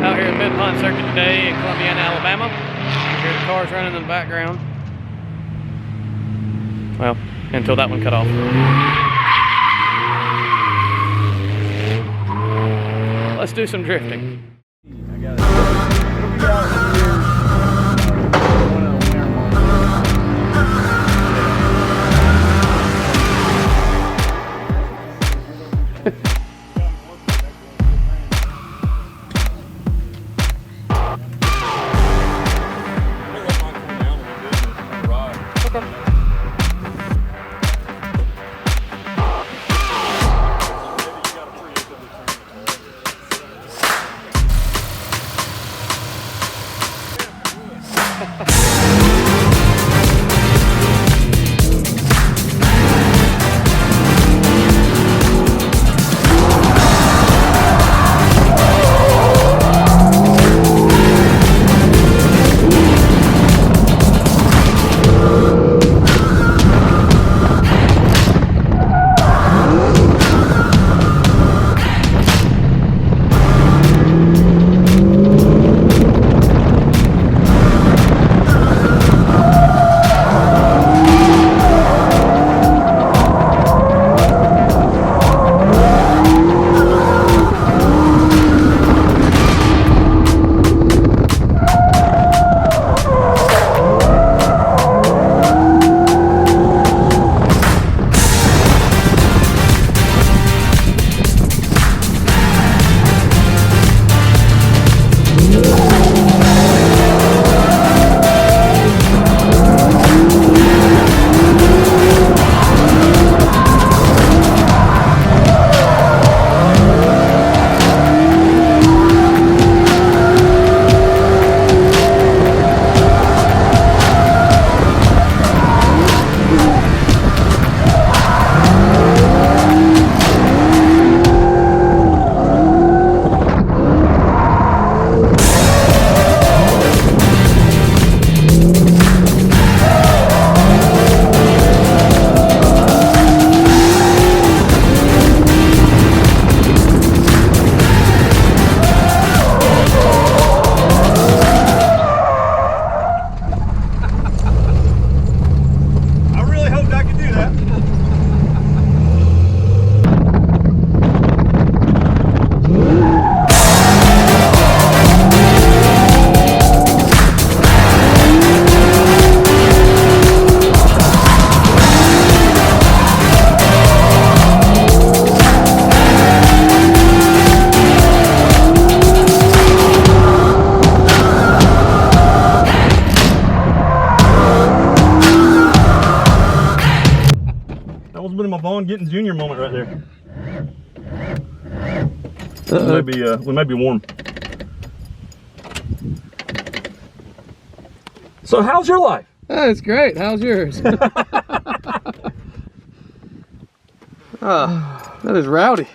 Out here at Midpond Circuit today in Columbiana, Alabama. You hear the cars running in the background. Well, until that one cut off. Let's do some drifting. My Vaughn getting junior moment right there. We may be warm. So how's your life? Oh, it's great. How's yours? That is rowdy.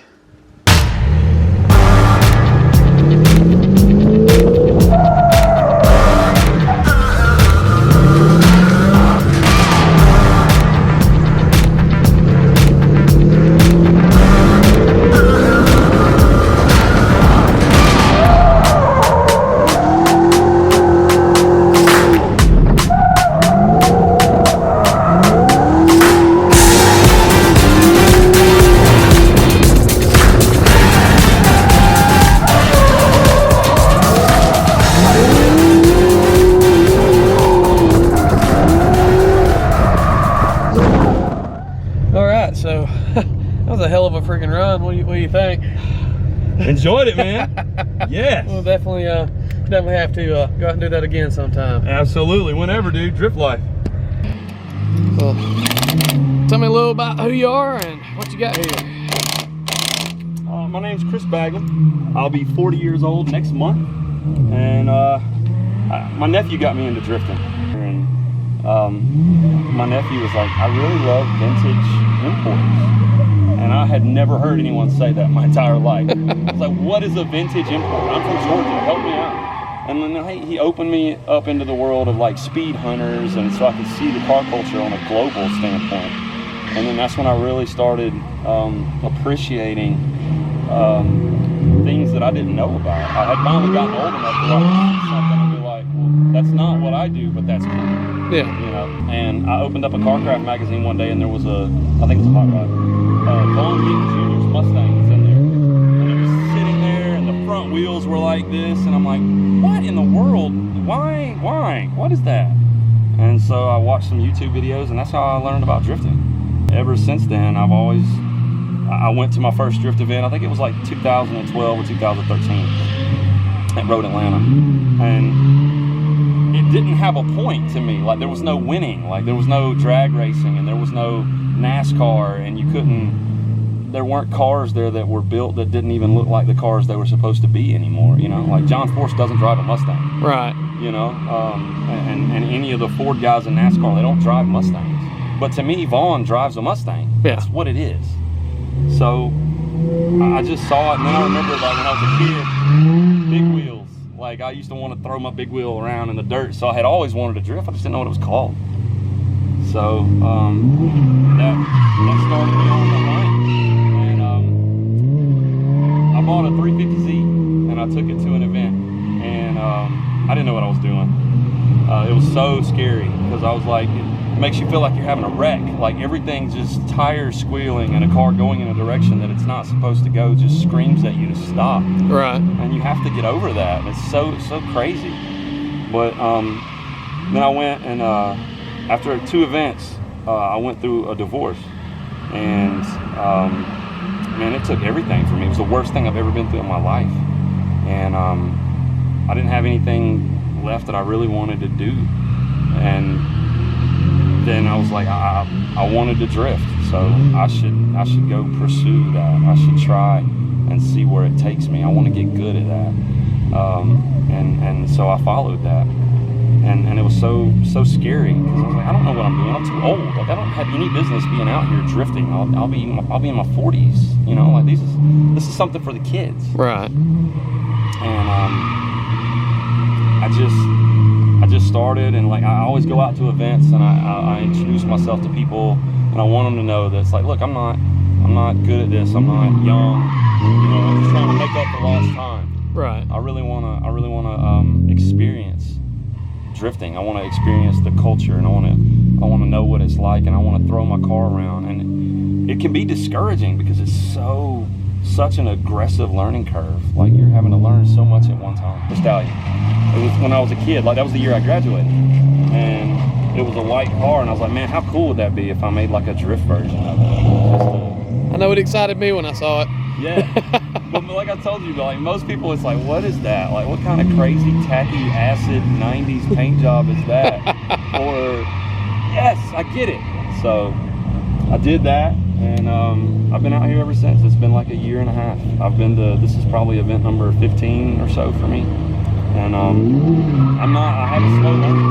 right, so that was a hell of a freaking run. What do you think? Enjoyed it, man. Yes. We'll definitely have to go out and do that again sometime. Absolutely, whenever, dude. Drift life. So, tell me a little about who you are and what you got here. My name's Chris Baglin. I'll be 40 years old next month, and my nephew got me into drifting. And my nephew was like, I really love vintage imports, and I had never heard anyone say that my entire life. I was like, what is a vintage import? I'm from Georgia, help me out. And then he opened me up into the world of like speed hunters, and so I could see the car culture on a global standpoint. And then that's when I really started appreciating things that I didn't know about. I had finally gotten old enough to watch something and be like, well, that's not what I do, but that's cool. Yeah. You know, and I opened up a Carcraft magazine one day, and there was I think it was a hot rod, Vaughn Jr.'s Mustang was in there, and it was sitting there, and the front wheels were like this, and I'm like, what in the world? Why? What is that? And so I watched some YouTube videos, and that's how I learned about drifting. Ever since then, I went to my first drift event, I think it was like 2012 or 2013 at Road Atlanta, and it didn't have a point to me. Like, there was no winning, like there was no drag racing, and there was no NASCAR, and there weren't cars there that were built that didn't even look like the cars they were supposed to be anymore, you know? Like, John Force doesn't drive a Mustang. Right. You know, and any of the Ford guys in NASCAR, they don't drive Mustangs. But to me, Vaughn drives a Mustang. Yeah. That's what it is. So I just saw it, and then I remember, like, when I was a kid, big wheels. Like, I used to want to throw my big wheel around in the dirt, so I had always wanted to drift. I just didn't know what it was called. So that started me on the hunt, and I bought a 350Z, and I took it to an event, and I didn't know what I was doing. It was so scary, because I was like, it makes you feel like you're having a wreck. Like, everything's just tires squealing, and a car going in a direction that it's not supposed to go just screams at you to stop. Right. And you have to get over that. It's so crazy. But then I went, and after 2 events, I went through a divorce, and man, it took everything from me. It was the worst thing I've ever been through in my life, and I didn't have anything left that I really wanted to do. And then I was like, I wanted to drift, so I should go pursue that. I should try and see where it takes me. I want to get good at that, and so I followed that, and it was so scary, because I was like, I don't know what I'm doing. I'm too old. Like, I don't have any business being out here drifting. I'll be in my 40s. You know, like, this is something for the kids. Right. And I just started, and like, I always go out to events, and I introduce myself to people, and I want them to know that it's like, look, I'm not good at this. I'm not young. You know, I'm just trying to make up for lost time. Right. I really wanna experience drifting. I want to experience the culture, and I want to know what it's like, and I want to throw my car around. And it can be discouraging, because it's such an aggressive learning curve. Like, you're having to learn so much at one time. The Stallion. It was when I was a kid. Like, that was the year I graduated, and it was a white car, and I was like, man, how cool would that be if I made like a drift version of it? I know it excited me when I saw it. Yeah. But like I told you, like, most people, it's like, what is that? Like, what kind of crazy tacky acid 90s paint job is that? Or, yes, I get it. So I did that, and I've been out here ever since. It's been like a year and a half. This is probably event number 15 or so for me. And I haven't slowed learning.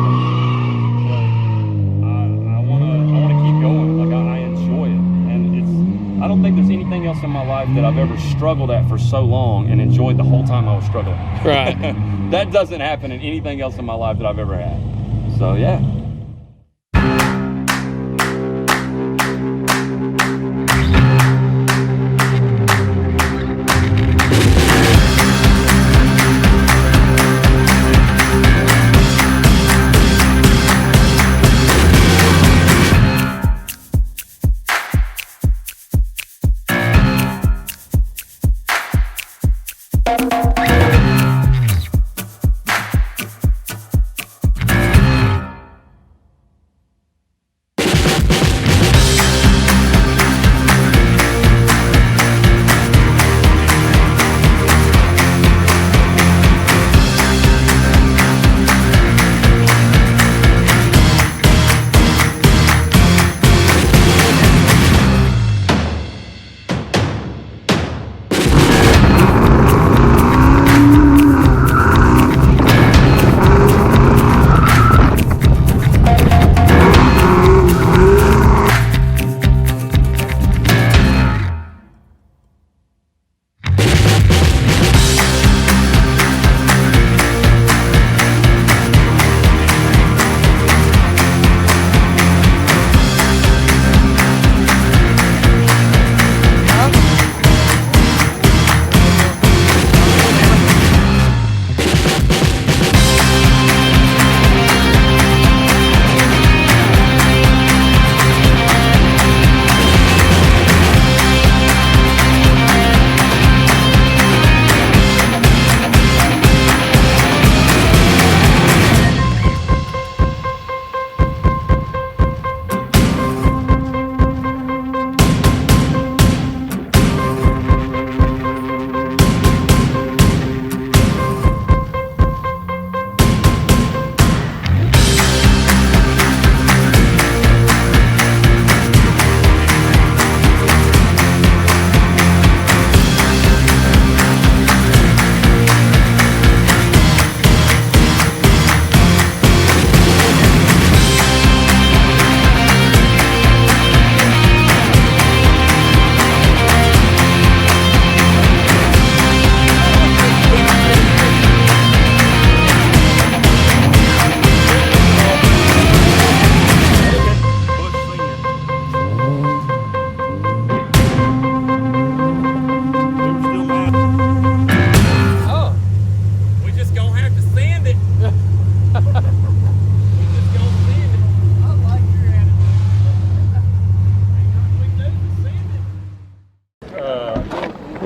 I want to keep going. Like, I enjoy it. And I don't think there's anything else in my life that I've ever struggled at for so long and enjoyed the whole time I was struggling. Right. That doesn't happen in anything else in my life that I've ever had. So, yeah.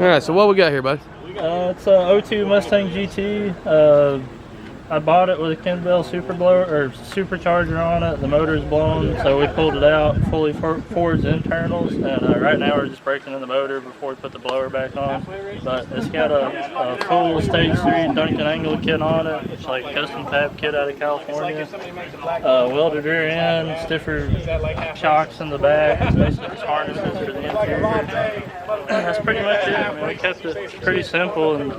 right, so what we got here, bud? It's a 02 Mustang GT. I bought it with a Ken-Bell supercharger on it. The motor's blown, so we pulled it out, fully forged internals, and right now we're just breaking in the motor before we put the blower back on. But it's got a full stage 3 Duncan Angle kit on it. It's like a custom fab kit out of California. Welded rear end, stiffer shocks in the back, harnesses for the interior. That's pretty much it. I mean, we kept it pretty simple and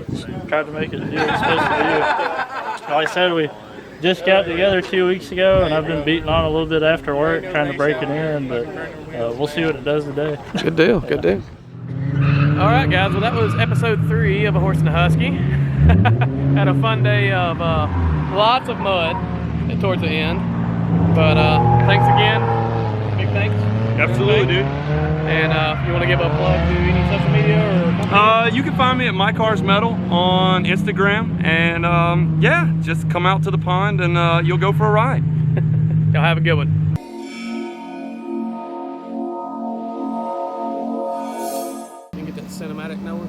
tried to make it do what it's supposed to do. Like I said, we just got together 2 weeks ago, and I've been beating on a little bit after work trying to break it in, but we'll see what it does today. Good deal, good deal. All right, guys, well, that was episode 3 of A Horse and a Husky. Had a fun day of lots of mud towards the end, but thanks again. Big thanks. Absolutely, dude. And you want to give a plug to any social media or? You can find me at Mycarsmettle on Instagram, and yeah, just come out to the pond and you'll go for a ride. Y'all have a good one. You can get that cinematic Noah.